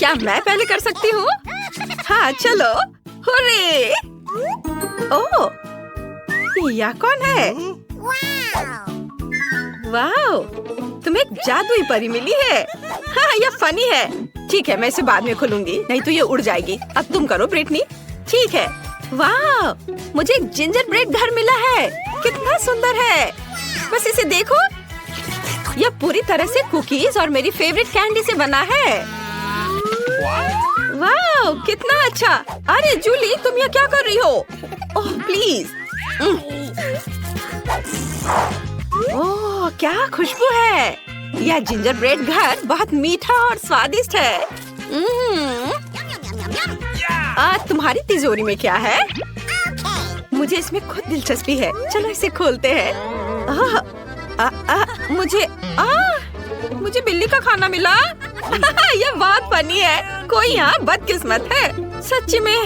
क्या मैं पहले कर सकती हूँ? हाँ चलो। हुर्रे! ओह, यह कौन है? वाह, तुम्हें एक जादुई परी मिली है। हाँ, यह फनी है। ठीक है, मैं इसे बाद में खोलूंगी, नहीं तो ये उड़ जाएगी। अब तुम करो ब्रिटनी। ठीक है। वाह, मुझे एक जिंजर ब्रेड घर मिला है। कितना सुंदर है। बस इसे देखो, यह पूरी तरह से कुकीज और मेरी फेवरेट कैंडी से बना है। वाह, कितना अच्छा। अरे जूली, तुम यह क्या कर रही हो? Oh please. ओह, क्या खुशबू है। यह जिंजर ब्रेड घर बहुत मीठा और स्वादिष्ट है। तुम्हारी तिजोरी में क्या है? मुझे इसमें खुद दिलचस्पी है। चलो इसे खोलते हैं। मुझे बिल्ली का खाना मिला। यह बहुत फनी है। कोई यहाँ बदकिस्मत है। सच्ची में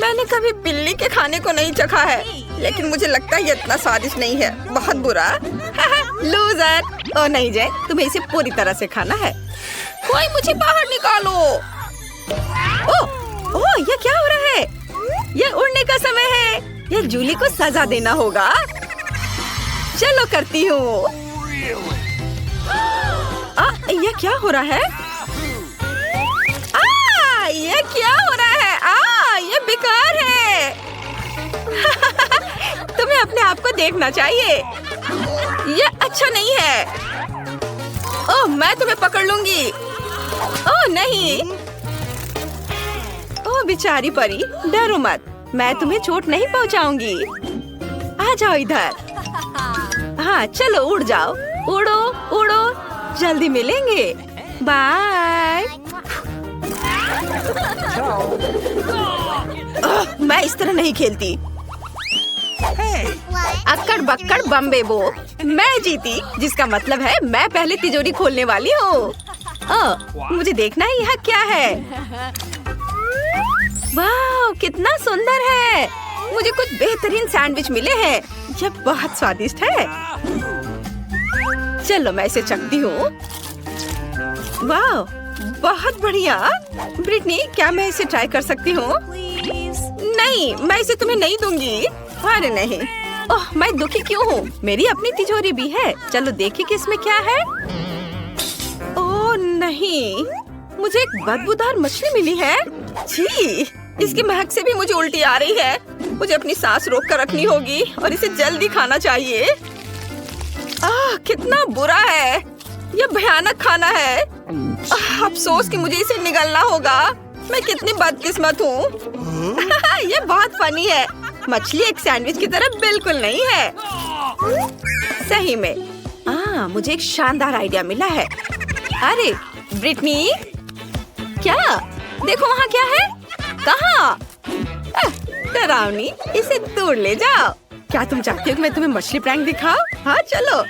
मैंने कभी बिल्ली के खाने को नहीं चखा है, लेकिन मुझे लगता है ये इतना स्वादिष्ट नहीं है। बहुत बुरा। लूजर। ओ नहीं जय, तुम्हें इसे पूरी तरह से खाना है। कोई मुझे बाहर निकालो। ओह, ये क्या हो रहा है? ये उड़ने का समय है। ये जूली को सजा देना होगा। चलो करती हूँ। ये क्या हो रहा है? ये क्या हो रहा है? ये बेकार है। तुम्हें अपने आप को देखना चाहिए। ये अच्छा नहीं है। ओह, मैं तुम्हें पकड़ लूंगी। ओह नहीं। ओह बेचारी परी, डरो मत, मैं तुम्हें चोट नहीं पहुंचाऊंगी। आ जाओ इधर। हाँ चलो उड़ जाओ। उड़ो उड़ो, जल्दी मिलेंगे। बाय। मैं इस तरह नहीं खेलती। अक्कड़ बक्कड़ बम्बे बो, मैं जीती, जिसका मतलब है मैं पहले तिजोरी खोलने वाली हूँ। मुझे देखना है यहाँ क्या है। वाह, कितना सुंदर है। मुझे कुछ बेहतरीन सैंडविच मिले हैं। यह बहुत स्वादिष्ट है। चलो मैं इसे चखती हूँ। वाह, बहुत बढ़िया। ब्रिटनी, क्या मैं इसे ट्राई कर सकती हूँ? नहीं, मैं इसे तुम्हें नहीं दूंगी। अरे नहीं। ओह, मैं दुखी क्यों हूँ? मेरी अपनी तिजोरी भी है। चलो देखें कि इसमें क्या है। ओह नहीं, मुझे एक बदबूदार मछली मिली है। छी, इसकी महक से भी मुझे उल्टी आ रही है। मुझे अपनी सांस रोक कर रखनी होगी और इसे जल्दी खाना चाहिए। कितना बुरा है। यह भयानक खाना है। अफसोस कि मुझे इसे निगलना होगा। मैं कितनी बदकिस्मत हूँ। यह बहुत फनी है। मछली एक सैंडविच की तरह बिल्कुल नहीं है। सही में। मुझे एक शानदार आइडिया मिला है। अरे ब्रिटनी, क्या? देखो वहाँ क्या है। कहाँ? डरावनी, इसे दूर ले जाओ। क्या तुम चाहती हो कि मैं तुम्हें मछली प्रैंक दिखाऊं? हाँ चलो।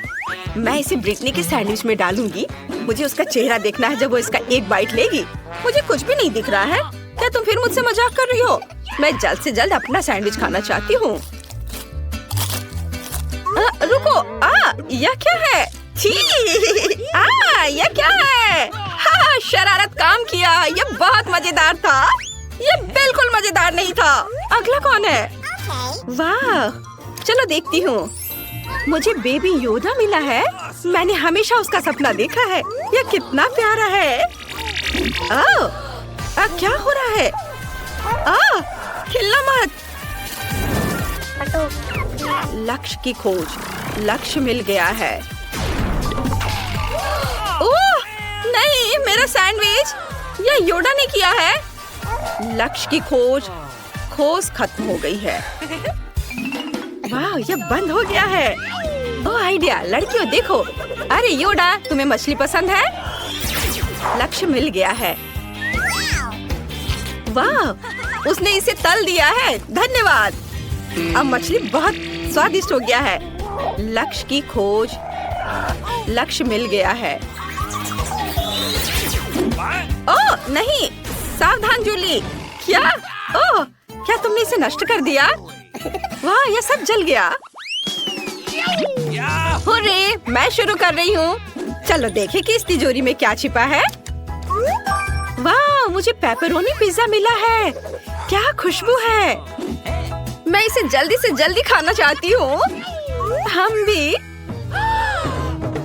मैं इसे ब्रिटनी के सैंडविच में डालूंगी। मुझे उसका चेहरा देखना है जब वो इसका एक बाइट लेगी। मुझे कुछ भी नहीं दिख रहा है। क्या तुम फिर मुझसे मजाक कर रही हो? मैं जल्द से जल्द अपना सैंडविच खाना चाहती हूँ। रुको, यह क्या है? छी, यह क्या है? शरारत काम किया। यह बहुत मजेदार था। यह बिल्कुल मजेदार नहीं था। अगला कौन है? वाह, चलो देखती हूँ। मुझे बेबी योदा मिला है। मैंने हमेशा उसका सपना देखा है। यह कितना प्यारा है। क्या हो रहा है? हिलना मत। लक्ष्य की खोज। लक्ष्य मिल गया है। ओह नहीं, मेरा सैंडविच। यह योदा ने किया है। लक्ष्य की खोज खत्म हो गई है। वाह, यह बंद हो गया है। ओह आइडिया, लड़कियों देखो। अरे योदा, तुम्हें मछली पसंद है? लक्ष्य मिल गया है। वाह, उसने इसे तल दिया है। धन्यवाद। अब मछली बहुत स्वादिष्ट हो गया है। लक्ष्य की खोज। लक्ष्य मिल गया है। ओह नहीं, सावधान जूली। क्या? ओह, क्या तुमने इसे नष्ट कर दिया? वाह, यह सब जल गया। हुर्रे, मैं शुरू कर रही हूँ। चलो देखें कि इस तिजोरी में क्या छिपा है। वाह, मुझे पेपरोनी पिज्जा मिला है। क्या खुशबू है। मैं इसे जल्दी से जल्दी खाना चाहती हूँ। हम भी।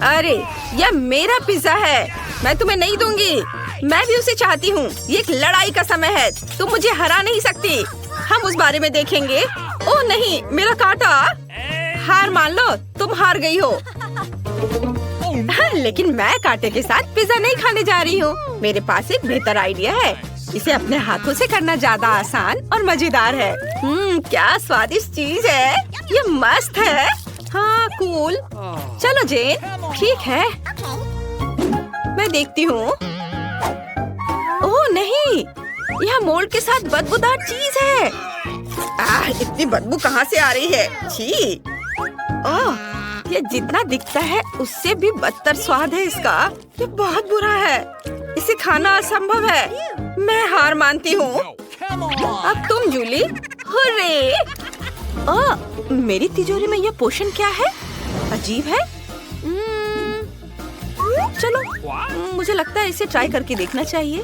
अरे यह मेरा पिज्जा है, मैं तुम्हें नहीं दूंगी। मैं भी उसे चाहती हूँ। ये एक लड़ाई का समय है, तुम मुझे हरा नहीं सकती। हम उस बारे में देखेंगे। ओह नहीं, मेरा कांटा। हार मान लो, तुम हार गई हो। हाँ, लेकिन मैं कांटे के साथ पिज्जा नहीं खाने जा रही हूँ। मेरे पास एक बेहतर आइडिया है। इसे अपने हाथों से करना ज्यादा आसान और मजेदार है। क्या स्वादिष्ट चीज है। ये मस्त है। हाँ कूल। चलो जेन, ठीक है, मैं देखती हूँ। ओह नहीं, यह मोल्ड के साथ बदबूदार चीज है। इतनी बदबू कहाँ से आ रही है। छी। ओह, ये जितना दिखता है उससे भी बदतर स्वाद है इसका। ये बहुत बुरा है, इसे खाना असंभव है। मैं हार मानती हूँ। अब तुम जूली। हुर्रे। मेरी तिजोरी में यह पोषण क्या है। अजीब है। चलो, मुझे लगता है इसे ट्राई करके देखना चाहिए।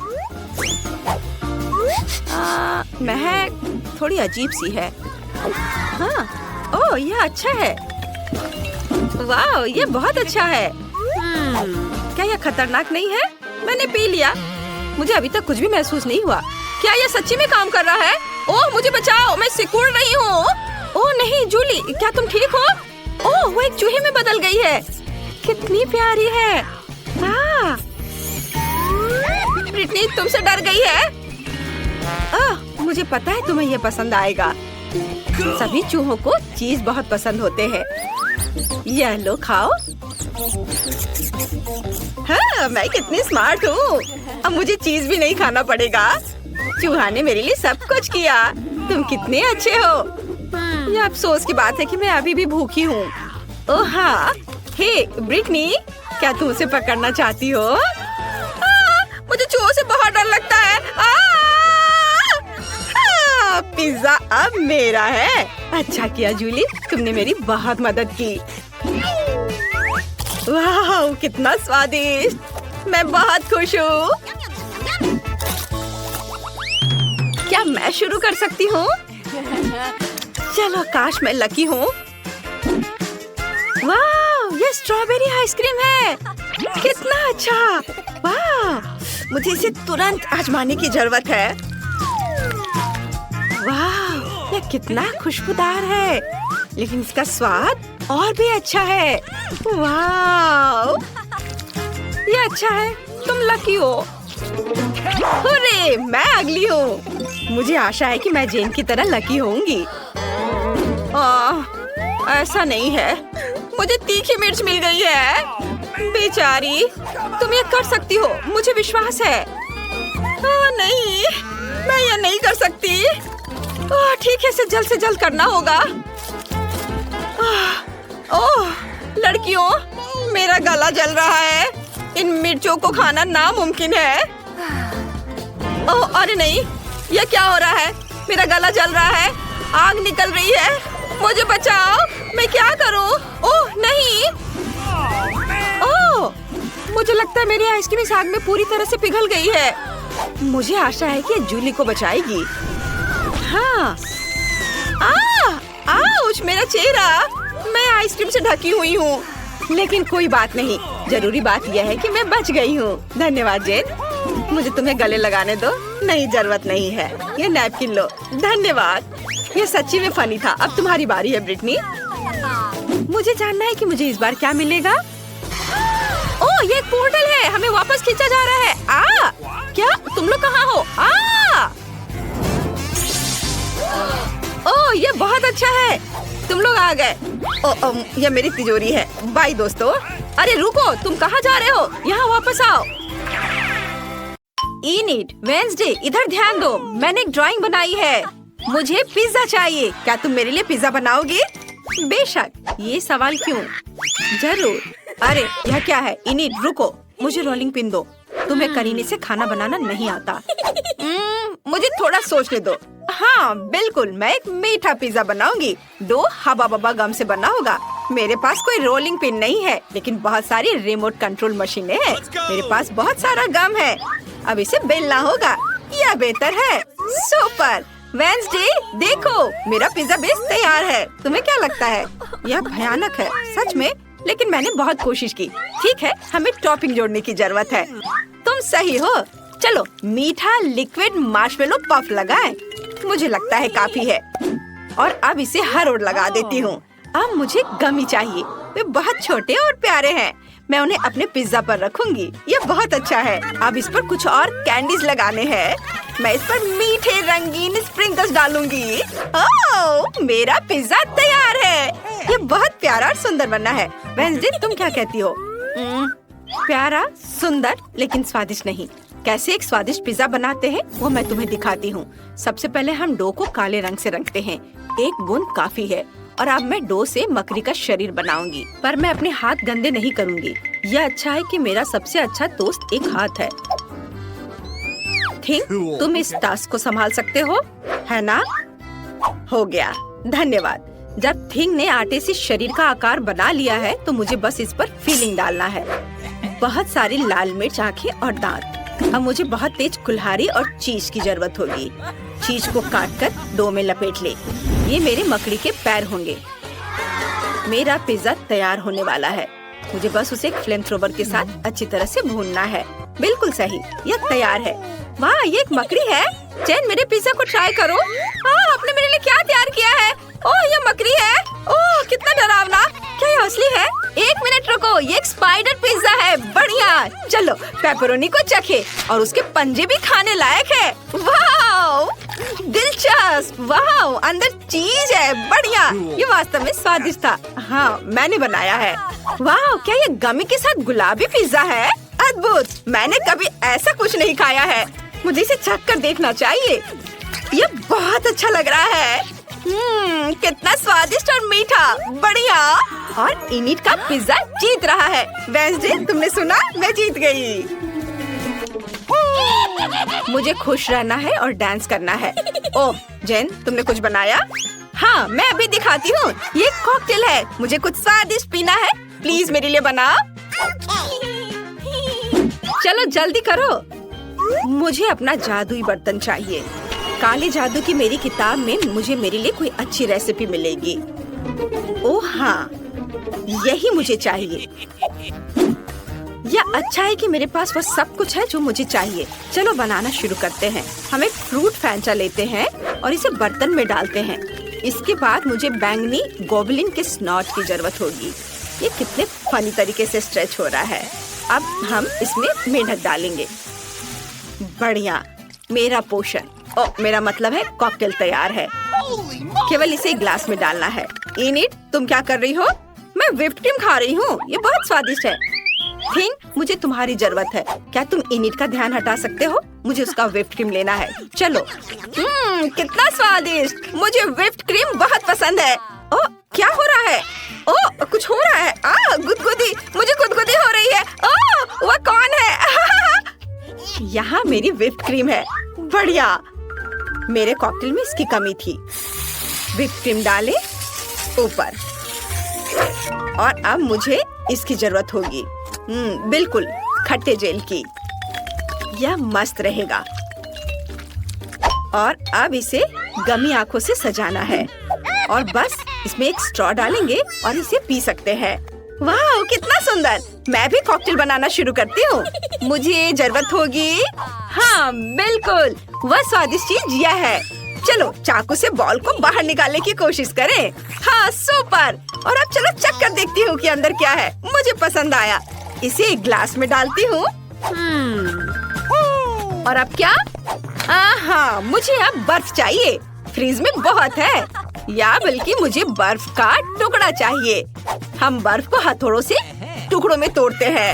महक थोड़ी अजीब सी है। हाँ, ओह यह अच्छा है। वाह, ये बहुत अच्छा है। क्या यह खतरनाक नहीं है। मैंने पी लिया, मुझे अभी तक कुछ भी महसूस नहीं हुआ। क्या यह सच्ची में काम कर रहा है। ओह मुझे बचाओ, मैं सिकुड़ रही हूँ। ओह नहीं जूली, क्या तुम ठीक हो। ओह वो एक चूहे में बदल गई है। कितनी प्यारी है। हाँ, ब्रिटनी तुमसे डर गई है। मुझे पता है तुम्हें यह पसंद आएगा। सभी चूहों को चीज बहुत पसंद होते हैं। यह लो खाओ। हाँ, मैं कितनी स्मार्ट हूँ। अब मुझे चीज भी नहीं खाना पड़ेगा। चूहा ने मेरे लिए सब कुछ किया। तुम कितने अच्छे हो। यह अफसोस की बात है कि मैं अभी भी भूखी हूँ। ओह हाँ, हे ब्रिटनी, क्या तुम उसे पकड़ना चाहती हो। मुझे चूहों से बहुत डर लगता है। पिज्जा अब मेरा है। अच्छा किया जूली, तुमने मेरी बहुत मदद की। वाह कितना स्वादिष्ट। मैं बहुत खुश हूँ। क्या मैं शुरू कर सकती हूँ। चलो, काश मैं लकी हूँ। वाह, ये स्ट्रॉबेरी आइसक्रीम है। कितना अच्छा। वाह, मुझे इसे तुरंत आजमाने की जरूरत है। वाह, यह कितना खुशबूदार है, लेकिन इसका स्वाद और भी अच्छा है। वाह, ये अच्छा है। तुम लकी हो। अरे मैं अगली हूँ। मुझे आशा है कि मैं जेन की तरह लकी होंगी। ऐसा नहीं है, मुझे तीखी मिर्च मिल गई है। बेचारी, तुम ये कर सकती हो, मुझे विश्वास है। नहीं, मैं ये नहीं कर सकती। ठीक है, इसे जल्द से जल्द करना होगा। ओह लड़कियों, मेरा गला जल रहा है। इन मिर्चों को खाना नामुमकिन है। ओह अरे नहीं, यह क्या हो रहा है। मेरा गला जल रहा है, आग निकल रही है। मुझे बचाओ, मैं क्या करूं। ओह नहीं। ओह, मुझे लगता है मेरी आइसक्रीम इस आग में पूरी तरह से पिघल गई है। मुझे आशा है कि जूली को बचाएगी। हाँ। आउच, मेरा चेहरा। मैं आइसक्रीम से ढकी हुई हूँ, लेकिन कोई बात नहीं। जरूरी बात यह है कि मैं बच गई हूँ। धन्यवाद जेन। मुझे तुम्हें गले लगाने दो। नहीं, जरूरत नहीं है। ये नैपकिन लो। धन्यवाद। ये सच्ची में फनी था। अब तुम्हारी बारी है ब्रिटनी। मुझे जानना है कि मुझे इस बार क्या मिलेगा। ओह, ये एक पोर्टल है, हमें वापस खींचा जा रहा है। क्या तुम लोग कहाँ हो। ओह, ये बहुत अच्छा है, तुम लोग आ गए। ये मेरी तिजोरी है। बाय दोस्तों। अरे रुको, तुम कहाँ जा रहे हो। यहाँ वापस आओ। ईट वेंसडे, इधर ध्यान दो। मैंने एक ड्राइंग बनाई है। मुझे पिज्जा चाहिए। क्या तुम मेरे लिए पिज्जा बनाओगे। बेशक। ये सवाल क्यों। जरूर। अरे यह क्या है। इनिट रुको, मुझे रोलिंग पिन दो। तुम्हें करीने से खाना बनाना नहीं आता। मुझे थोड़ा सोचने दो। हाँ बिल्कुल, मैं एक मीठा पिज्जा बनाऊंगी। डो हबा बबा गम से बना होगा। मेरे पास कोई रोलिंग पिन नहीं है, लेकिन बहुत सारी रिमोट कंट्रोल मशीनें हैं। मेरे पास बहुत सारा गम है। अब इसे बेलना होगा। यह बेहतर है। सुपर। वेंसडे देखो, मेरा पिज्जा बेस तैयार है। तुम्हें क्या लगता है? यह भयानक है सच में, लेकिन मैंने बहुत कोशिश की। ठीक है, हमें टॉपिंग जोड़ने की जरूरत है। तुम सही हो। चलो मीठा लिक्विड मार्शमेलो पफ लगाएं। मुझे लगता है काफी है। और अब इसे हर ओर लगा देती हूँ। अब मुझे गमी चाहिए। वे बहुत छोटे और प्यारे हैं। मैं उन्हें अपने पिज्जा पर रखूंगी। ये बहुत अच्छा है। अब इस पर कुछ और कैंडीज लगाने हैं। मैं इस पर मीठे रंगीन स्प्रिंकल्स डालूंगी। ओह, मेरा पिज्जा तैयार है। ये बहुत प्यारा और सुंदर बनना है। वेंसडे, तुम क्या कहती हो? प्यारा, सुंदर, लेकिन स्वादिष्ट नहीं। कैसे एक स्वादिष्ट पिज्जा बनाते हैं वो मैं तुम्हें दिखाती हूँ। सबसे पहले हम डो को काले रंग से रंगते हैं। एक बूंद काफी है। और अब मैं डो से मकड़ी का शरीर बनाऊंगी, पर मैं अपने हाथ गंदे नहीं करूंगी। यह अच्छा है कि मेरा सबसे अच्छा दोस्त एक हाथ है। थिंग, तुम इस टास्क को संभाल सकते हो, है ना? हो गया, धन्यवाद। जब थिंग ने आटे से शरीर का आकार बना लिया है तो मुझे बस इस पर फिलिंग डालना है। बहुत सारी लाल मिर्च, आँखें और दांत। अब मुझे बहुत तेज कुल्हाड़ी और चीज की जरूरत होगी। चीज को काटकर डो में लपेट ले। ये मेरे मकड़ी के पैर होंगे। मेरा पिज्जा तैयार होने वाला है। मुझे बस उसे एक फ्लेम थ्रोवर के साथ अच्छी तरह से भूनना है। बिल्कुल सही, यह तैयार है। वाह, ये एक मकड़ी है। चैन, मेरे पिज्जा को ट्राई करो। आपने मेरे लिए क्या तैयार किया है? ओह, ये मकड़ी है। ओह, कितना डरावना। क्या ये असली है? एक मिनट रुको, ये एक स्पाइडर पिज्जा है। बढ़िया। चलो पेपरोनी को चखे, और उसके पंजे भी खाने लायक है। वाह, दिलचस्प। वाह, अंदर चीज है। बढ़िया। ये वास्तव में स्वादिष्ट था। हाँ, मैंने बनाया है। वाह, क्या ये गमी के साथ गुलाबी पिज्जा है? अद्भुत। मैंने कभी ऐसा कुछ नहीं खाया है। मुझे इसे चख कर देखना चाहिए। ये बहुत अच्छा लग रहा है। कितना स्वादिष्ट और मीठा। बढ़िया। और इनिट का पिज्जा जीत रहा है। वेंसडे, तुमने सुना? मैं जीत गई। मुझे खुश रहना है और डांस करना है। ओह जेन, तुमने कुछ बनाया? हाँ, मैं अभी दिखाती हूँ। ये कॉकटेल है। मुझे कुछ स्वादिष्ट पीना है। प्लीज मेरे लिए बनाओ। चलो जल्दी करो। मुझे अपना जादुई बर्तन चाहिए। काले जादू की मेरी किताब में मुझे मेरे लिए कोई अच्छी रेसिपी मिलेगी। ओह हाँ, यही मुझे चाहिए। यह अच्छा है कि मेरे पास वह सब कुछ है जो मुझे चाहिए। चलो बनाना शुरू करते हैं। हम एक फ्रूट फैंचा लेते हैं और इसे बर्तन में डालते हैं। इसके बाद मुझे बैंगनी गोबलिन के स्नॉट की जरूरत होगी। ये कितने फनी तरीके से स्ट्रेच हो रहा है। अब हम इसमें मेंढक डालेंगे। बढ़िया, मेरा पोषण, मेरा मतलब है कॉकटेल तैयार है। केवल इसे ग्लास में डालना है। इनिट, तुम क्या कर रही हो? मैं व्हिप्ड क्रीम खा रही हूँ। ये बहुत स्वादिष्ट है। थिंग, मुझे तुम्हारी जरूरत है। क्या तुम इनिट का ध्यान हटा सकते हो? मुझे उसका व्हिप्ड क्रीम लेना है। चलो। कितना स्वादिष्ट। मुझे व्हिप्ड क्रीम बहुत पसंद है। ओह, क्या हो रहा है? ओह, कुछ हो रहा है। गुदगुदी, मुझे गुदगुदी हो रही है। ओह, वह कौन है? यहाँ मेरी व्हिप्ड क्रीम है। बढ़िया। मेरे कॉकटेल में इसकी कमी थी। व्हिप्ड क्रीम डालें ऊपर। और अब मुझे इसकी जरूरत होगी। बिल्कुल, खट्टे जेल की। यह मस्त रहेगा। और अब इसे गमी आंखों से सजाना है। और बस इसमें एक स्ट्रॉ डालेंगे और इसे पी सकते हैं। वाह, कितना सुंदर। मैं भी कॉकटेल बनाना शुरू करती हूँ। मुझे जरूरत होगी। हाँ बिल्कुल, वह स्वादिष्ट चीज यह है। चलो चाकू से बॉल को बाहर निकालने की कोशिश करें। हाँ सुपर। और अब चलो चेक कर देखती हूँ कि अंदर क्या है। मुझे पसंद आया। इसे एक ग्लास में डालती हूँ। और अब क्या? हाँ, मुझे अब बर्फ चाहिए। फ्रीज में बहुत है, या बल्कि मुझे बर्फ का टुकड़ा चाहिए। हम बर्फ को हथौड़ों से टुकड़ों में तोड़ते हैं।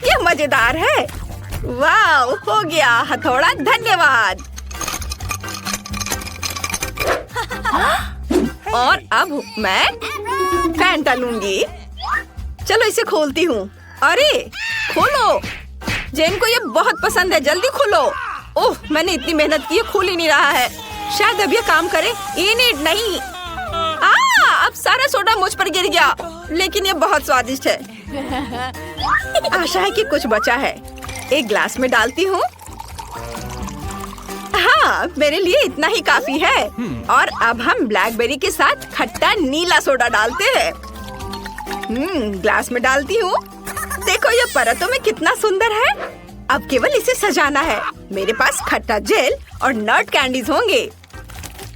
ये मजेदार है। वाह, हो गया हथौड़ा। धन्यवाद। और अब मैं फैंटा लूंगी। चलो इसे खोलती हूँ। अरे खोलो। जेन को ये बहुत पसंद है। जल्दी खोलो। ओह, मैंने इतनी मेहनत की, खुल ही नहीं रहा है। शायद अब ये काम करे। इनिट नहीं। अब सारा सोडा मुझ पर गिर गया। लेकिन ये बहुत स्वादिष्ट है। आशा है कि कुछ बचा है। एक ग्लास में डालती हूँ। हाँ, मेरे लिए इतना ही काफी है। और अब हम ब्लैकबेरी के साथ खट्टा नीला सोडा डालते हैं। ग्लास में डालती हूँ। देखो ये परतों में कितना सुंदर है। अब केवल इसे सजाना है। मेरे पास खट्टा जेल और नट कैंडीज होंगे।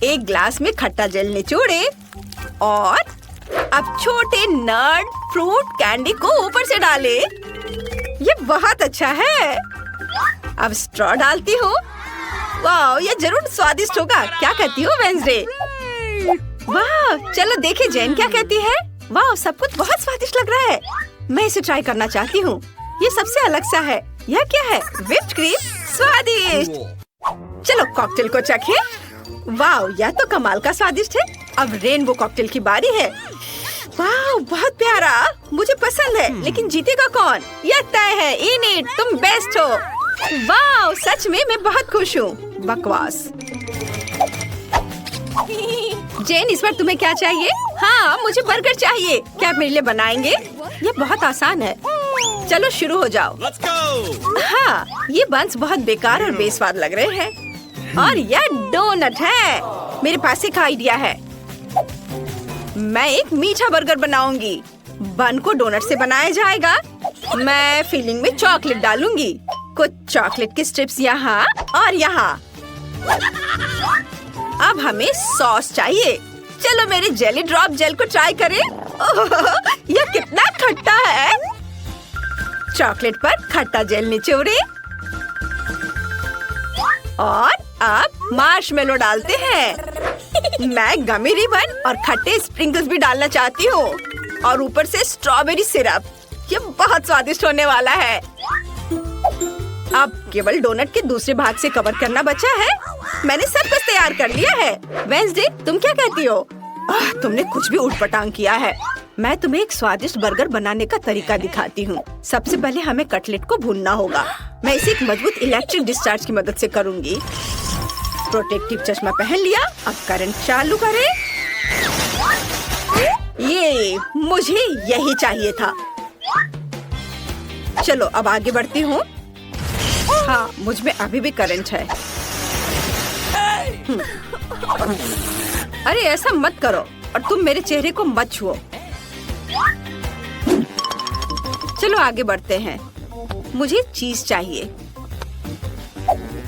एक ग्लास में खट्टा जेल निचोड़े और अब छोटे नट फ्रूट कैंडी को ऊपर से डाले। ये बहुत अच्छा है। अब स्ट्रॉ डालती हूँ। वाह, ये जरूर स्वादिष्ट होगा। क्या कहती हो वेंसडे? वाह, चलो देखे जेन क्या कहती है। वाह, सब कुछ बहुत स्वादिष्ट लग रहा है। मैं इसे ट्राई करना चाहती हूँ। ये सबसे अलग सा है। यह क्या है? Whipped cream. स्वादिष्ट। चलो कॉकटेल को चखें। वाह, यह तो कमाल का स्वादिष्ट है। अब रेनबो कॉकटेल की बारी है। वाह, बहुत प्यारा। मुझे पसंद है। लेकिन जीतेगा कौन? यह तय है। इनिट, तुम बेस्ट हो। वाह, सच में मैं बहुत खुश हूँ। बकवास। जेन, इस बार तुम्हें क्या चाहिए? हाँ, मुझे बर्गर चाहिए। क्या आप मेरे लिए बनाएंगे? ये बहुत आसान है। चलो शुरू हो जाओ। हाँ, ये बंस बहुत बेकार और बेस्वाद लग रहे हैं। और यह डोनट है। मेरे पास एक आइडिया है। मैं एक मीठा बर्गर बनाऊंगी। बन को डोनट से बनाया जाएगा। मैं फिलिंग में चॉकलेट डालूंगी। कुछ चॉकलेट की स्ट्रिप्स यहाँ और यहाँ। अब हमें सॉस चाहिए। चलो मेरे जेली ड्रॉप जेल को ट्राई करें। यह कितना खट्टा है। चॉकलेट पर खट्टा जेल निचोड़े और अब मार्शमेलो डालते हैं। मैं गमी रिबन और खट्टे स्प्रिंकल्स भी डालना चाहती हूँ और ऊपर से स्ट्रॉबेरी सिरप। ये बहुत स्वादिष्ट होने वाला है। अब केवल डोनट के दूसरे भाग से कवर करना बचा है। मैंने सब कुछ तैयार कर लिया है। वेंसडे, तुम क्या कहती हो? तुमने कुछ भी उठपटांग किया है। मैं तुम्हें एक स्वादिष्ट बर्गर बनाने का तरीका दिखाती हूँ। सबसे पहले हमें कटलेट को भूनना होगा। मैं इसे एक मजबूत इलेक्ट्रिक डिस्चार्ज की मदद से करूँगी। प्रोटेक्टिव चश्मा पहन लिया। अब करंट चालू करें। ये मुझे यही चाहिए था। चलो अब आगे बढ़ती हूँ। हाँ, मुझ में अभी भी करंट है। अरे ऐसा मत करो और तुम मेरे चेहरे को मत छुओ। चलो आगे बढ़ते हैं। मुझे चीज चाहिए।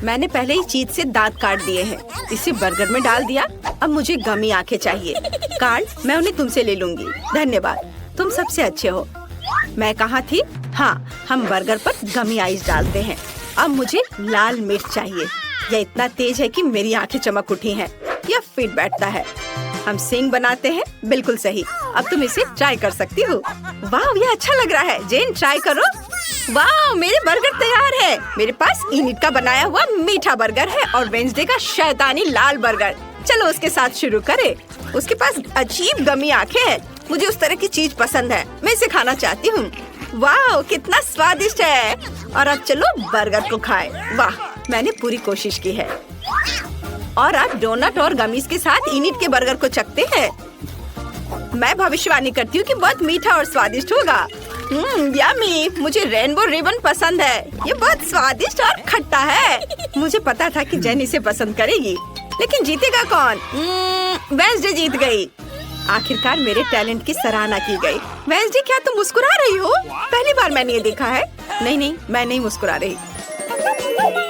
मैंने पहले ही चीज से दांत काट दिए हैं। इसे बर्गर में डाल दिया। अब मुझे गमी आंखें चाहिए। कार्ड मैं उन्हें तुमसे ले लूंगी। धन्यवाद, तुम सबसे अच्छे हो। मैं कहाँ थी? हाँ, हम बर्गर पर गमी आइस डालते हैं। अब मुझे लाल मिर्च चाहिए। यह इतना तेज है कि मेरी आंखें चमक उठी हैं। यह फिट बैठता है। हम सिंग बनाते हैं। बिल्कुल सही। अब तुम इसे ट्राई कर सकती हो। वाह, यह अच्छा लग रहा है। जेन, ट्राई करो। वाह, मेरे बर्गर तैयार है। मेरे पास इनिट का बनाया हुआ मीठा बर्गर है और वेंसडे का शैतानी लाल बर्गर। चलो उसके साथ शुरू करें। उसके पास अजीब गमी आंखें हैं। मुझे उस तरह की चीज पसंद है। मैं इसे खाना चाहती हूँ। वाह, कितना स्वादिष्ट है। और अब चलो बर्गर को खाएं। वाह, मैंने पूरी कोशिश की है। और अब डोनट और गमीज के साथ इनिट के बर्गर को चखते हैं। मैं भविष्यवाणी करती हूँ कि बहुत मीठा और स्वादिष्ट होगा। यम्मी, मुझे रेनबो रिबन पसंद है। ये बहुत स्वादिष्ट और खट्टा है। मुझे पता था कि जेन इसे पसंद करेगी। लेकिन जीतेगा कौन? वेंसडे जीत गई। आखिरकार मेरे टैलेंट की सराहना की गई। वेंसडे, क्या तुम मुस्कुरा रही हो? पहली बार मैंने ये देखा है। नहीं, मैं नहीं मुस्कुरा रही।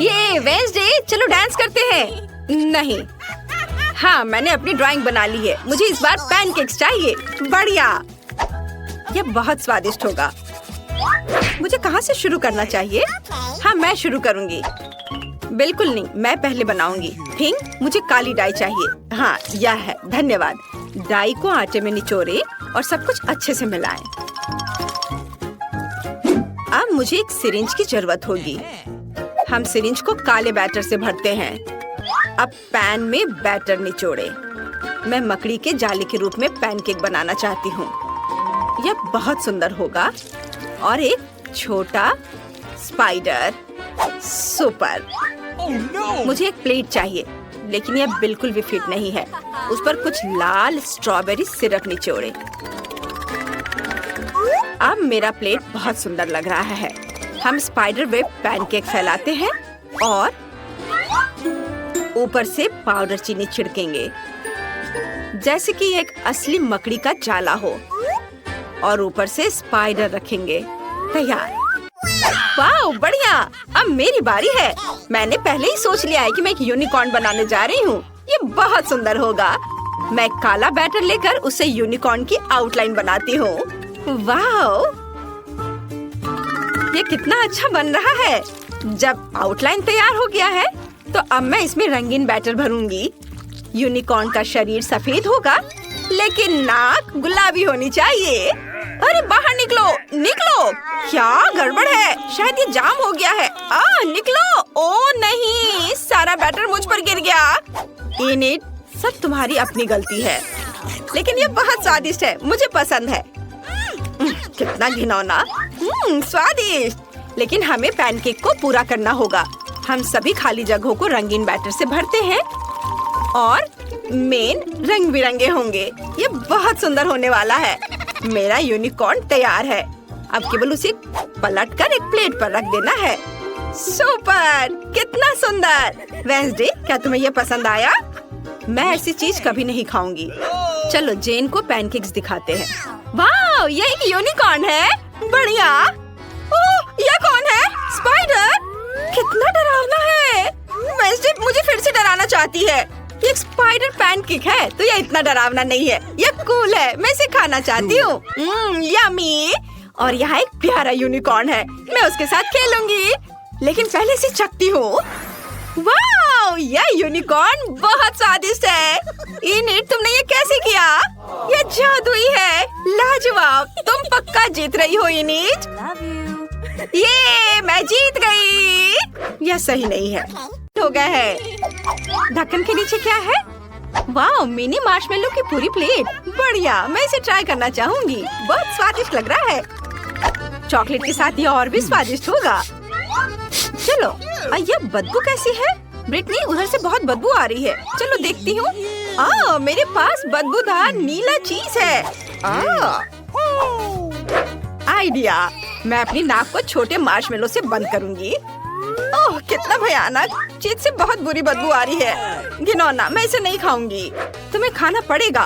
ये वेंसडे, चलो डांस करते हैं। नहीं। हाँ, मैंने अपनी ड्राइंग बना ली है। मुझे इस बार पैनकेक्स चाहिए। बढ़िया, यह बहुत स्वादिष्ट होगा। मुझे कहाँ से शुरू करना चाहिए? हाँ, मैं शुरू करूँगी। बिल्कुल नहीं, मैं पहले बनाऊंगी। थिंक, मुझे काली डाई चाहिए। हाँ, यह है। धन्यवाद। डाई को आटे में निचोड़े और सब कुछ अच्छे से मिलाएं। अब मुझे एक सिरिंज की जरूरत होगी। हम सिरिंज को काले बैटर से भरते हैं। अब पैन में बैटर निचोड़े। मैं मकड़ी के जाली के रूप में पैनकेक बनाना चाहती हूँ। यह बहुत सुंदर होगा। और एक छोटा स्पाइडर। सुपर। मुझे एक प्लेट चाहिए, लेकिन यह बिल्कुल भी फिट नहीं है। उस पर कुछ लाल स्ट्रॉबेरी सिरप निचोड़े। अब मेरा प्लेट बहुत सुंदर लग रहा है। हम स्पाइडर वेब पैनकेक फैलाते हैं और ऊपर से पाउडर चीनी छिड़केंगे, जैसे कि एक असली मकड़ी का जाला हो, और ऊपर से स्पाइडर रखेंगे। तैयार। वाह, बढ़िया। अब मेरी बारी है। मैंने पहले ही सोच लिया है कि मैं एक यूनिकॉर्न बनाने जा रही हूँ। ये बहुत सुंदर होगा। मैं काला बैटर लेकर उसे यूनिकॉर्न की आउटलाइन बनाती हूँ। वाह, ये कितना अच्छा बन रहा है। जब आउटलाइन तैयार हो गया है तो अब मैं इसमें रंगीन बैटर भरूंगी। यूनिकॉर्न का शरीर सफेद होगा, लेकिन नाक गुलाबी होनी चाहिए। अरे बाहर निकलो, निकलो। क्या गड़बड़ है? शायद ये जाम हो गया है। निकलो। ओ नहीं, सारा बैटर मुझ पर गिर गया। इनिट, सब तुम्हारी अपनी गलती है, लेकिन ये बहुत स्वादिष्ट है। मुझे पसंद है। कितना घिनौना। स्वादिष्ट। लेकिन हमें पैनकेक को पूरा करना होगा। हम सभी खाली जगहों को रंगीन बैटर से भरते हैं और मेन रंग बिरंगे होंगे। ये बहुत सुंदर होने वाला है। मेरा यूनिकॉर्न तैयार है। अब केवल उसे पलटकर एक प्लेट पर रख देना है। सुपर, कितना सुंदर। वेंसडे, क्या तुम्हें ये पसंद आया? मैं ऐसी चीज कभी नहीं खाऊंगी। चलो जेन को पैनकेक्स दिखाते हैं। वाह, ये एक यूनिकॉर्न है। बढ़िया। ओह, ये कौन है? स्पाइडर। कितना डरावना है। वेंसडे मुझे फिर से डराना चाहती है। ये एक स्पाइडर पैनकेक है, तो ये इतना डरावना नहीं है। ये कूल है। मैं इसे खाना चाहती हूँ। यम्मी। और यहाँ एक प्यारा यूनिकॉर्न है। मैं उसके साथ खेलूंगी, लेकिन पहले इसे चखती हूँ। वाह, यह यूनिकॉर्न बहुत स्वादिष्ट है। इनिट, तुमने ये कैसे किया? ये जादुई है। लाजवाब। तुम पक्का जीत रही हो इनिट। ये मैं जीत गई। यह सही नहीं है। हो गया है। ढक्कन के नीचे क्या है? वाह, मिनी मार्शमेलो की पूरी प्लेट। बढ़िया, मैं इसे ट्राई करना चाहूंगी। बहुत स्वादिष्ट लग रहा है। चॉकलेट के साथ ये और भी स्वादिष्ट होगा। चलो, ये बदबू कैसी है? ब्रिटनी, उधर से बहुत बदबू आ रही है। चलो देखती हूँ। मेरे पास बदबूदार नीला चीज है। आइडिया। मैं अपनी नाक को छोटे मार्शमेलो से बंद करूंगी। ओह, कितना भयानक। चीज से बहुत बुरी बदबू आ रही है। घिनौना, मैं इसे नहीं खाऊंगी। तुम्हें खाना पड़ेगा।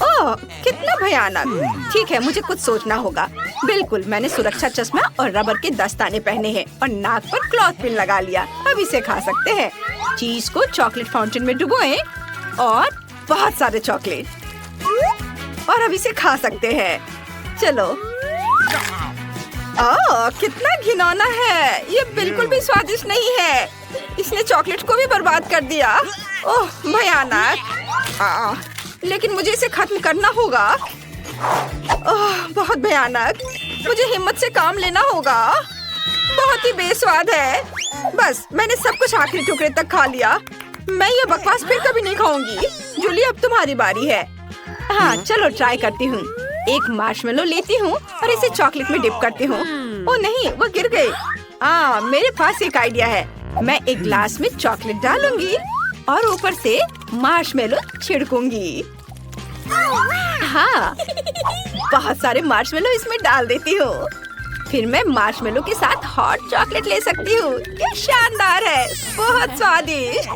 ओह, कितना भयानक। ठीक है, मुझे कुछ सोचना होगा। बिल्कुल, मैंने सुरक्षा चश्मा और रबर के दस्ताने पहने हैं और नाक पर क्लॉथ पिन लगा लिया। अब इसे खा सकते हैं। चीज को चॉकलेट फाउंटेन में डुबोएं और बहुत सारे चॉकलेट, और अब इसे खा सकते हैं। चलो। कितना घिनौना है। ये बिल्कुल भी स्वादिष्ट नहीं है। इसने चॉकलेट को भी बर्बाद कर दिया। ओह, भयानक। लेकिन मुझे इसे खत्म करना होगा। बहुत भयानक। मुझे हिम्मत से काम लेना होगा। बहुत ही बेस्वाद है। बस, मैंने सब कुछ आखिरी टुकड़े तक खा लिया। मैं ये बकवास फिर कभी नहीं खाऊंगी। जूली, अब तुम्हारी बारी है। हाँ, चलो ट्राई करती हूँ। एक मार्शमेलो लेती हूँ और इसे चॉकलेट में डिप करती हूँ। ओ नहीं, वो गिर गई। मेरे पास एक आइडिया है। मैं एक ग्लास में चॉकलेट डालूंगी और ऊपर से मार्शमेलो छिड़कूंगी। हाँ, बहुत सारे मार्शमेलो इसमें डाल देती हूँ। फिर मैं मार्शमेलो के साथ हॉट चॉकलेट ले सकती हूँ। ये शानदार है, बहुत स्वादिष्ट।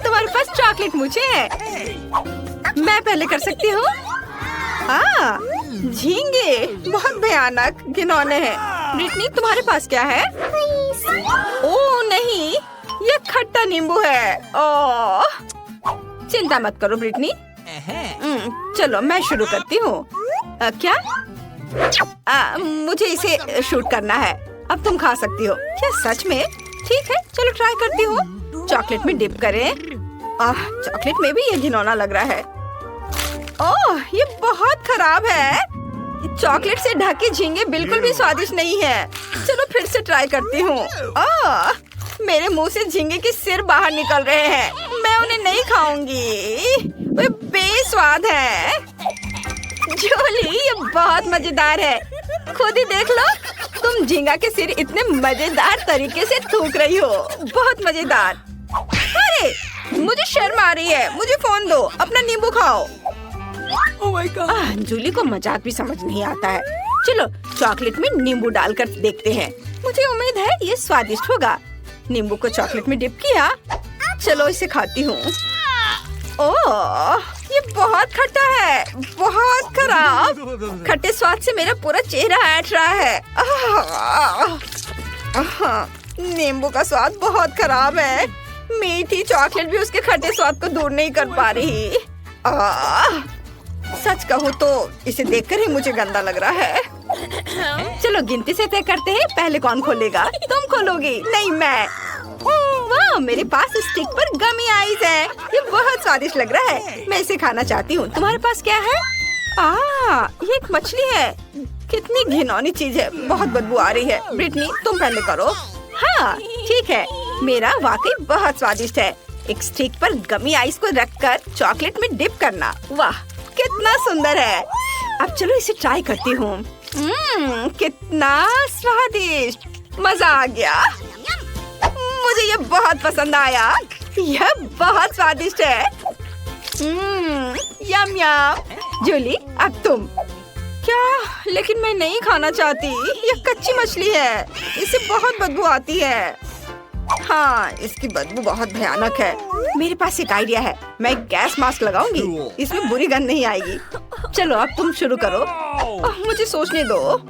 तुम्हारे पास चॉकलेट मुझे है। मैं पहले कर सकती हूँ। झींगे बहुत भयानक घिनौने हैं। ब्रिटनी, तुम्हारे पास क्या है? ओह नहीं, ये खट्टा नींबू है। ओह, चिंता मत करो ब्रिटनी। चलो, मैं शुरू करती हूँ। क्या? मुझे इसे शूट करना है। अब तुम खा सकती हो। क्या सच में? ठीक है, चलो ट्राई करती हूँ। चॉकलेट में डिप करें। चॉकलेट में भी ये घिनौना लग रहा है। ओह, ये बहुत खराब है। चॉकलेट से ढके झींगे बिल्कुल भी स्वादिष्ट नहीं है। चलो फिर से ट्राई करती हूँ। मेरे मुंह से झींगे के सिर बाहर निकल रहे हैं। मैं उन्हें नहीं खाऊंगी। वे बेस्वाद है। जूली, ये बहुत मजेदार है। खुद ही देख लो, तुम झींगा के सिर इतने मजेदार तरीके से थूक रही हो। बहुत मजेदार। अरे, मुझे शर्म आ रही है। मुझे फोन दो, अपना नींबू खाओ। Oh my God. जूली को मजाक भी समझ नहीं आता है। चलो चॉकलेट में नींबू डालकर देखते हैं। मुझे उम्मीद है ये स्वादिष्ट होगा। नींबू को चॉकलेट में डिप किया। चलो इसे खाती हूँ। ओह, ये बहुत खट्टा है, बहुत खराब। खट्टे स्वाद से मेरा पूरा चेहरा ऐंठ रहा है। नींबू का स्वाद बहुत खराब है। मीठी चॉकलेट भी उसके खट्टे स्वाद को दूर नहीं कर पा रही। सच कहूँ तो इसे देखकर ही मुझे गंदा लग रहा है। चलो गिनती से तय करते हैं, पहले कौन खोलेगा? तुम खोलोगी? नहीं, मैं। वाह, मेरे पास स्टिक पर गमी आइस है। ये बहुत स्वादिष्ट लग रहा है। मैं इसे खाना चाहती हूँ। तुम्हारे पास क्या है? ये एक मछली है। कितनी घिनौनी चीज है, बहुत बदबू आ रही है। ब्रिटनी, तुम पहले करो। हाँ ठीक है, मेरा वाकई बहुत स्वादिष्ट है। एक स्टिक पर गमी आइस को रखकर चॉकलेट में डिप करना, वाह कितना सुंदर है। अब चलो इसे ट्राई करती हूँ। कितना स्वादिष्ट, मजा आ गया। मुझे ये बहुत पसंद आया। यह बहुत स्वादिष्ट है। यम यम। जूली, अब तुम। क्या? लेकिन मैं नहीं खाना चाहती। यह कच्ची मछली है, इससे बहुत बदबू आती है। हाँ, इसकी बदबू बहुत भयानक है। मेरे पास एक आइडिया है, मैं गैस मास्क लगाऊंगी, इसमें बुरी गंध नहीं आएगी। चलो अब तुम शुरू करो। मुझे सोचने दो।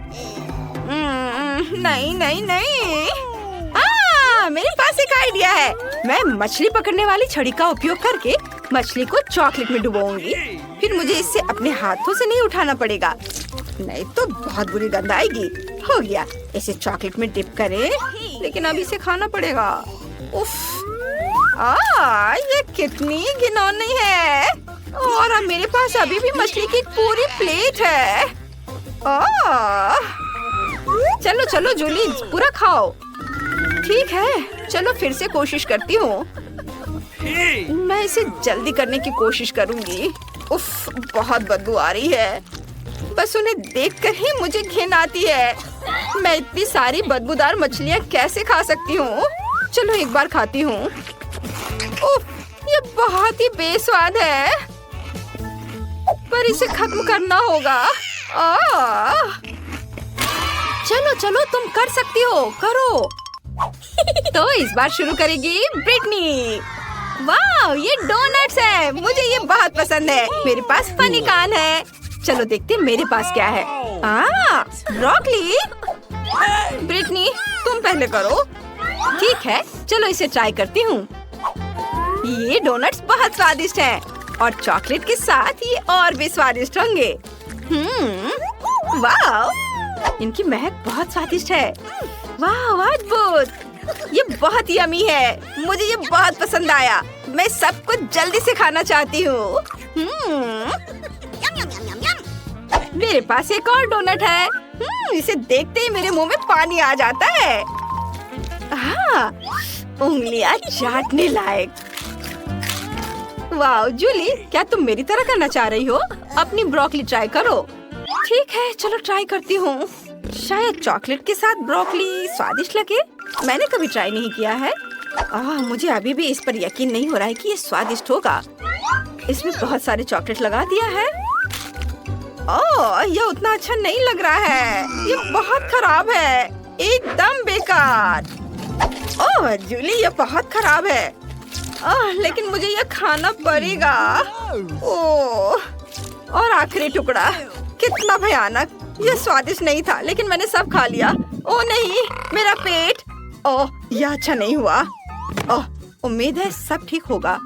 नहीं नहीं नहीं। मेरे पास एक आइडिया है। मैं मछली पकड़ने वाली छड़ी का उपयोग करके मछली को चॉकलेट में डुबोऊंगी। फिर मुझे इसे अपने हाथों से नहीं उठाना पड़ेगा, नहीं तो बहुत बुरी गंध आएगी। हो गया, इसे चॉकलेट में डिप करें, लेकिन अब इसे खाना पड़ेगा। उफ, ये कितनी घिनौनी है। और अब मेरे पास अभी भी मछली की पूरी प्लेट है। चलो चलो जूली, पूरा खाओ। ठीक है, चलो फिर से कोशिश करती हूँ। मैं इसे जल्दी करने की कोशिश करूंगी। उफ, बहुत बदबू आ रही है। बस उन्हें देखकर ही मुझे घिन आती है। मैं इतनी सारी बदबूदार मछलियाँ कैसे खा सकती हूँ? चलो एक बार खाती हूँ। उफ, ये बहुत ही बेस्वाद है, पर इसे खत्म करना होगा। चलो चलो, तुम कर सकती हो, करो। तो इस बार शुरू करेगी ब्रिटनी। वाह, ये डोनट्स है, मुझे ये बहुत पसंद है। मेरे पास फनी कान है। चलो देखते हैं मेरे पास क्या है। ब्रोकली। ब्रिटनी, तुम पहले करो। ठीक है, चलो इसे ट्राई करती हूँ। ये डोनट्स बहुत स्वादिष्ट हैं और चॉकलेट के साथ ये और भी स्वादिष्ट होंगे। वाह, इनकी महक बहुत स्वादिष्ट है। वाह, अद्भुत, ये बहुत यम्मी है। मुझे ये बहुत पसंद आया। मैं सबको जल्दी से खाना चाहती हूँ। मेरे पास एक और डोनट है। इसे देखते ही मेरे मुंह में पानी आ जाता है। उंगलियां चाटने लायक। वाह जूली, क्या तुम मेरी तरह करना चाह रही हो? अपनी ब्रोकली ट्राई करो। ठीक है, चलो ट्राई करती हूँ। शायद चॉकलेट के साथ ब्रोकली स्वादिष्ट लगे। मैंने कभी ट्राई नहीं किया है। मुझे अभी भी इस पर यकीन नहीं हो रहा है कि ये स्वादिष्ट होगा। इसमें बहुत सारे चॉकलेट लगा दिया है। यह उतना अच्छा नहीं लग रहा है। ये बहुत खराब है, एकदम बेकार। जूली, ये बहुत खराब है। लेकिन मुझे यह खाना पड़ेगा। और आखिरी टुकड़ा, कितना भयानक। यह स्वादिष्ट नहीं था, लेकिन मैंने सब खा लिया। ओ नहीं, मेरा पेट। यह अच्छा नहीं हुआ। उम्मीद है सब ठीक होगा।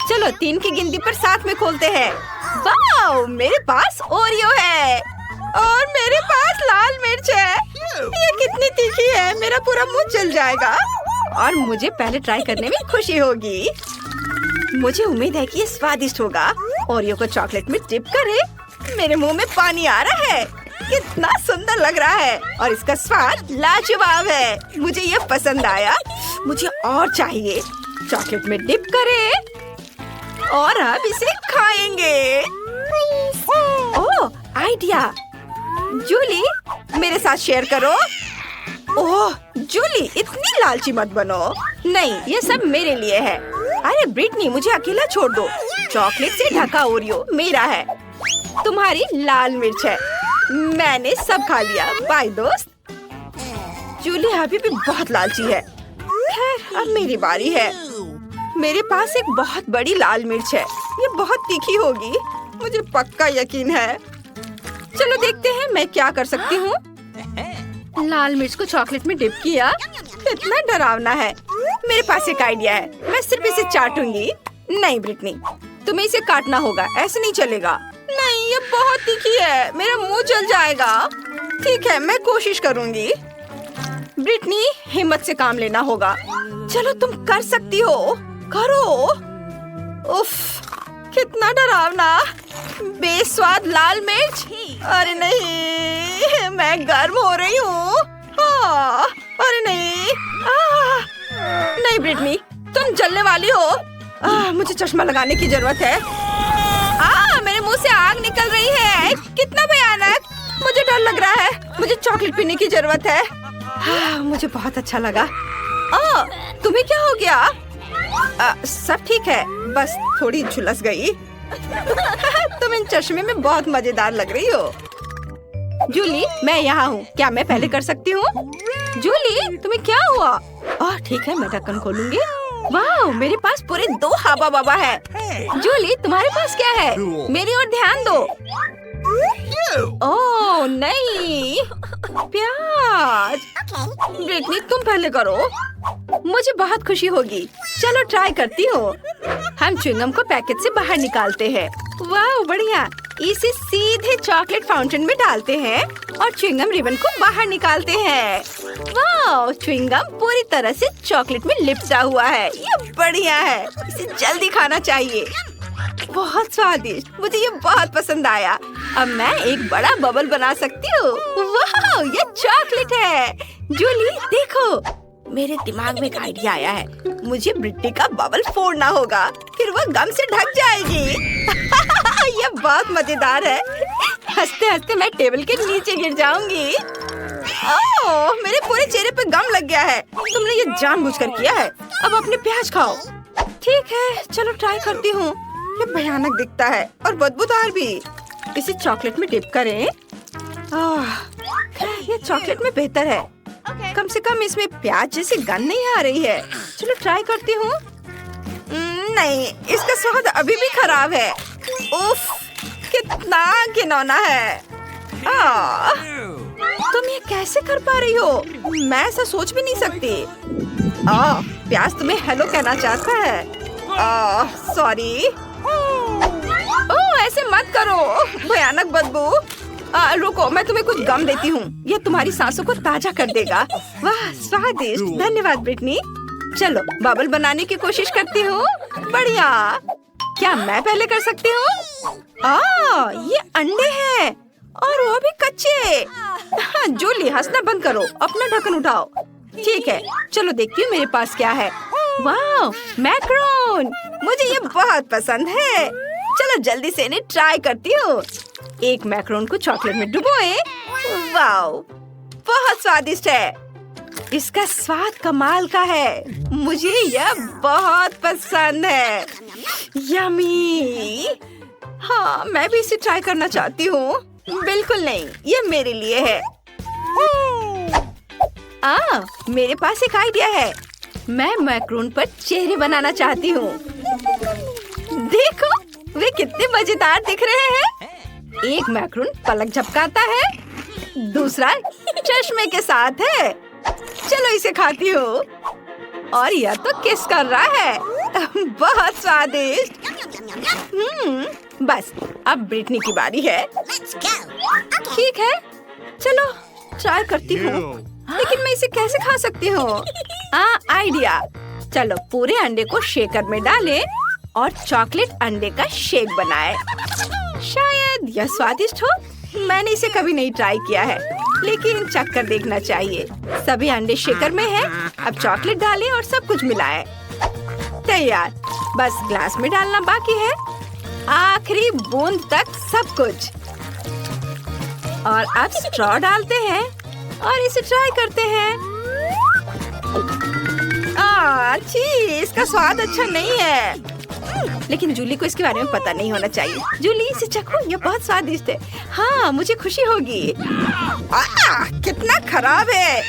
चलो 3 की गिनती पर साथ में खोलते हैं। वाह, मेरे पास ओरियो है और मेरे पास लाल मिर्च है। ये कितनी तीखी है, मेरा पूरा मुंह जल जाएगा। और मुझे पहले ट्राई करने में खुशी होगी। मुझे उम्मीद है कि ये स्वादिष्ट होगा। ओरियो को चॉकलेट में डिप करें। मेरे मुंह में पानी आ रहा है। कितना सुंदर लग रहा है और इसका स्वाद लाजवाब है। मुझे ये पसंद आया। मुझे और चाहिए। चॉकलेट में डिप करें और अब इसे खाएंगे। आइडिया। जूली, मेरे साथ शेयर करो। जूली, इतनी लालची मत बनो। नहीं, ये सब मेरे लिए है। अरे ब्रिटनी, मुझे अकेला छोड़ दो। चॉकलेट से ढका ओरियो मेरा है, तुम्हारी लाल मिर्च है। मैंने सब खा लिया। बाय दोस्त। जूली अभी भी बहुत लालची है। खैर अब मेरी बारी है। मेरे पास एक बहुत बड़ी लाल मिर्च है। ये बहुत तीखी होगी, मुझे पक्का यकीन है। चलो देखते हैं मैं क्या कर सकती हूँ। लाल मिर्च को चॉकलेट में डिप किया। इतना डरावना है। मेरे पास एक आइडिया है, मैं सिर्फ इसे चाटूंगी। नहीं ब्रिटनी, तुम्हें इसे काटना होगा, ऐसे नहीं चलेगा। नहीं, ये बहुत तीखी है, मेरा मुंह जल जाएगा। ठीक है, मैं कोशिश करूंगी। ब्रिटनी, हिम्मत से काम लेना होगा। चलो तुम कर सकती हो, करो। उफ, कितना डरावना, बेस्वाद लाल मिर्च। अरे नहीं, मैं गर्म हो रही हूँ। अरे नहीं, नहीं ब्रिटनी, तुम जलने वाली हो। मुझे चश्मा लगाने की जरूरत है। मेरे मुंह से आग निकल रही है। कितना भयानक, मुझे डर लग रहा है। मुझे चॉकलेट पीने की जरूरत है। मुझे बहुत अच्छा लगा। तुम्हें क्या हो गया? सब ठीक है, बस थोड़ी झुलस गई। तुम इन चश्मे में बहुत मजेदार लग रही हो। जूली, मैं यहाँ हूँ, क्या मैं पहले कर सकती हूँ? जूली, तुम्हें क्या हुआ? ठीक है, मैं ढक्कन खोलूंगी। वाह, मेरे पास पूरे 2 हवा बाबा है। जूली, तुम्हारे पास क्या है? मेरी ओर ध्यान दो। ओह नहीं, प्याज। ब्रिटनी, तुम पहले करो, मुझे बहुत खुशी होगी। चलो ट्राई करती हूँ। हम च्युइंगम को पैकेट से बाहर निकालते हैं। वाह बढ़िया। इसे सीधे चॉकलेट फाउंटेन में डालते हैं और च्युइंगम रिबन को बाहर निकालते हैं। वाह, च्युइंगम पूरी तरह से चॉकलेट में लिपटा हुआ है। ये बढ़िया है, इसे जल्दी खाना चाहिए। बहुत स्वादिष्ट, मुझे ये बहुत पसंद आया। अब मैं एक बड़ा बबल बना सकती हूँ। वाह, ये चॉकलेट है। जूली देखो, मेरे दिमाग में एक आइडिया आया है। मुझे ब्रिटनी का बबल फोड़ना होगा, फिर वो गम से ढक जाएगी। ये बहुत मजेदार है। हंसते हंसते मैं टेबल के नीचे गिर जाऊंगी। मेरे पूरे चेहरे पे गम लग गया है। तुमने ये जानबूझकर किया है। अब अपने प्याज खाओ। ठीक है, चलो ट्राई करती हूँ। ये भयानक दिखता है और बदबूदार भी। इसे चॉकलेट में डिप करें। ये चॉकलेट में बेहतर है। कम से कम इसमें प्याज जैसी गंध नहीं आ रही है। चलो ट्राई करती हूँ। नहीं, इसका स्वाद अभी भी खराब है। उफ, कितना घिनौना है। तुम ये कैसे कर पा रही हो? मैं ऐसा सोच भी नहीं सकती। प्याज तुम्हें हेलो कहना चाहता है। सॉरी। ऐसे मत करो, भयानक बदबू। रुको, मैं तुम्हें कुछ गम देती हूँ। ये तुम्हारी सांसों को ताजा कर देगा। वाह स्वादिष्ट, धन्यवाद ब्रिटनी। चलो बबल बनाने की कोशिश करती हूँ। बढ़िया। क्या मैं पहले कर सकती हूँ? ये अंडे हैं और वो भी कच्चे। जूली, हंसना बंद करो, अपना ढक्कन उठाओ। ठीक है, चलो देखती हूँ मेरे पास क्या है। वाह, मैक्रोन, मुझे ये बहुत पसंद है। चलो जल्दी से इन्हें ट्राई करती हूँ। एक मैक्रोन को चॉकलेट में डुबोए। वाह, बहुत स्वादिष्ट है। इसका स्वाद कमाल का है। मुझे यह बहुत पसंद है। यम्मी। मैं भी इसे ट्राई करना चाहती हूँ। बिल्कुल नहीं, ये मेरे लिए है। मेरे पास एक आइडिया है। मैं मैक्रोन पर चेहरे बनाना चाहती हूँ। देखो, वे कितने मजेदार दिख रहे हैं। एक मैक्रोन पलक झपकाता है, दूसरा चश्मे के साथ है। चलो इसे खाती हूँ। और यह तो किस कर रहा है। बहुत स्वादिष्ट। बस अब ब्रिटनी की बारी है। ठीक है, चलो ट्राई करती हूँ। लेकिन मैं इसे कैसे खा सकती हूँ? आइडिया। चलो पूरे अंडे को शेकर में डालें और चॉकलेट अंडे का शेक बनाएं। शायद यह स्वादिष्ट हो। मैंने इसे कभी नहीं ट्राई किया है, लेकिन चख कर देखना चाहिए। सभी अंडे शेकर में हैं। अब चॉकलेट डालें और सब कुछ मिलाएं। तैयार, बस ग्लास में डालना बाकी है। आखिरी बूंद तक सब कुछ। और अब स्ट्रॉ डालते हैं और इसे ट्राई करते हैं। छी, इसका स्वाद अच्छा नहीं है। लेकिन जूली को इसके बारे में पता नहीं होना चाहिए। जूली इसे चखो, ये बहुत स्वादिष्ट है। हाँ, मुझे खुशी होगी। कितना खराब है।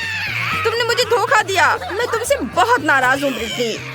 तुमने मुझे धोखा दिया। मैं तुमसे बहुत नाराज हूँ ब्रिटनी।